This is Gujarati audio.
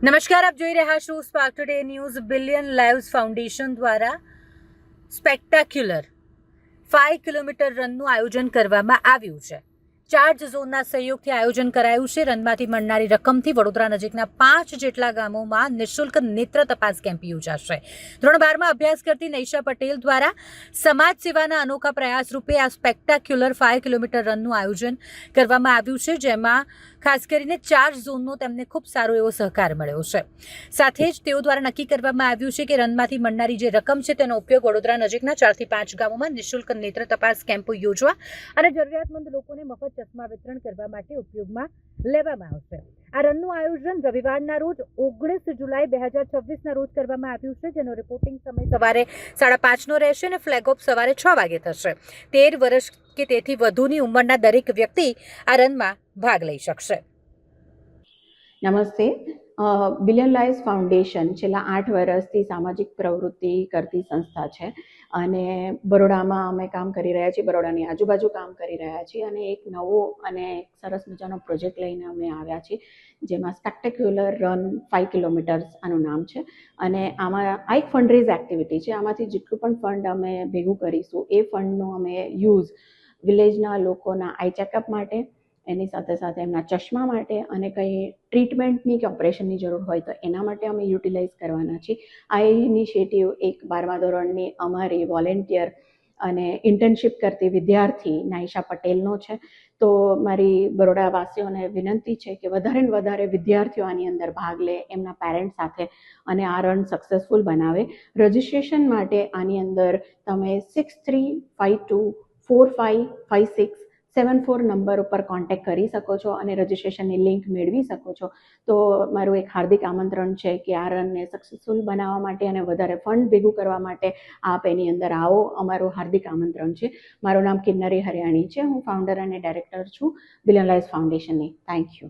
નમસ્કાર, આપ જોઈ રહ્યા છો spark today news. Billion lives foundation દ્વારા સ્પેક્ટાક્યુલર 5 કિલોમીટર રનનું આયોજન કરવામાં આવ્યું છે. ચાર્જ ઝોનના સહયોગથી આયોજન કરાયું છે. રનમાંથી મળનારી રકમથી વડોદરા નજીકના 5 જેટલા ગામોમાં નિઃશુલ્ક નેત્ર તપાસ કેમ્પ યોજાશે. ધોરણ 12માં અભ્યાસ કરતી નૈશા પટેલ દ્વારા સમાજ સેવાના અનોખા પ્રયાસ રૂપે આ સ્પેક્ટાક્યુલર 5 કિલોમીટર રનનું આયોજન કરવામાં આવ્યું છે, જેમાં ખાસ કરીને ચાર્જ ઝોનનો તેમને ખૂબ સારો એવો સહકાર મળ્યો છે. સાથે જ તેઓ દ્વારા નક્કી કરવામાં આવ્યું છે કે રનમાંથી મળનારી જે રકમ છે તેનો ઉપયોગ વડોદરા નજીકના 4 થી 5 ગામોમાં નિઃશુલ્ક નેત્ર તપાસ કેમ્પો યોજવા અને જરૂરિયાતમંદ લોકોને મફત ચશ્મા વિતરણ કરવા માટે ઉપયોગમાં લેવામાં આવશે. આ રનનું આયોજન રવિવારના રોજ 19 જુલાઈ 2026ના રોજ કરવામાં આવ્યું છે, જેનો રિપોર્ટિંગ સમય સવારે 5:30નો રહેશે અને ફ્લેગ ઓફ સવારે 6 વાગે થશે. 13 વર્ષ કે તેથી વધુની ઉંમરના દરેક વ્યક્તિ આ રનમાં ભાગ લઈ શકશે. નમસ્તે. બિલિયન લાઇવ્સ ફાઉન્ડેશન છેલ્લા 8 વર્ષથી સામાજિક પ્રવૃત્તિ કરતી સંસ્થા છે અને બરોડામાં અમે કામ કરી રહ્યા છીએ, બરોડાની આજુબાજુ કામ કરી રહ્યા છીએ અને એક નવો અને સરસ મજાનો પ્રોજેક્ટ લઈને અમે આવ્યા છીએ, જેમાં સ્પેક્ટેક્યુલર રન 5 કિલોમીટર્સ આનું નામ છે. અને આમાં આ એક ફંડરેઝ એક્ટિવિટી છે. આમાંથી જેટલું પણ ફંડ અમે ભેગું કરીશું એ ફંડનો અમે યુઝ વિલેજના લોકોના આઈ ચેકઅપ માટે, એની સાથે સાથે એમના ચશ્મા માટે અને કંઈ ટ્રીટમેન્ટની કે ઓપરેશનની જરૂર હોય તો એના માટે અમે યુટિલાઇઝ કરવાના છીએ. આ ઇનિશિયેટિવ એક 12મા ધોરણની અમારી વોલેન્ટિયર અને ઇન્ટર્નશિપ કરતી વિદ્યાર્થી નાઈશા પટેલનો છે. તો મારી બરોડાવાસીઓને વિનંતી છે કે વધારે ને વધારે વિદ્યાર્થીઓ આની અંદર ભાગ લે, એમના પેરેન્ટ્સ સાથે, અને આ રન સક્સેસફુલ બનાવે. રજિસ્ટ્રેશન માટે આની અંદર તમે 6352455674 નંબર ઉપર કોન્ટેક્ટ કરી શકો છો અને રજિસ્ટ્રેશનની લિંક મેળવી શકો છો. તો મારું એક હાર્દિક આમંત્રણ છે કે આ રનને સક્સેસફુલ બનાવવા માટે અને વધારે ફંડ ભેગું કરવા માટે આપ એની અંદર આવો. અમારું હાર્દિક આમંત્રણ છે. મારું નામ કિન્નરી હરિયાણી છે. હું ફાઉન્ડર અને ડાયરેક્ટર છું બિલિયન લાઇવ્સ ફાઉન્ડેશનની. Thank you.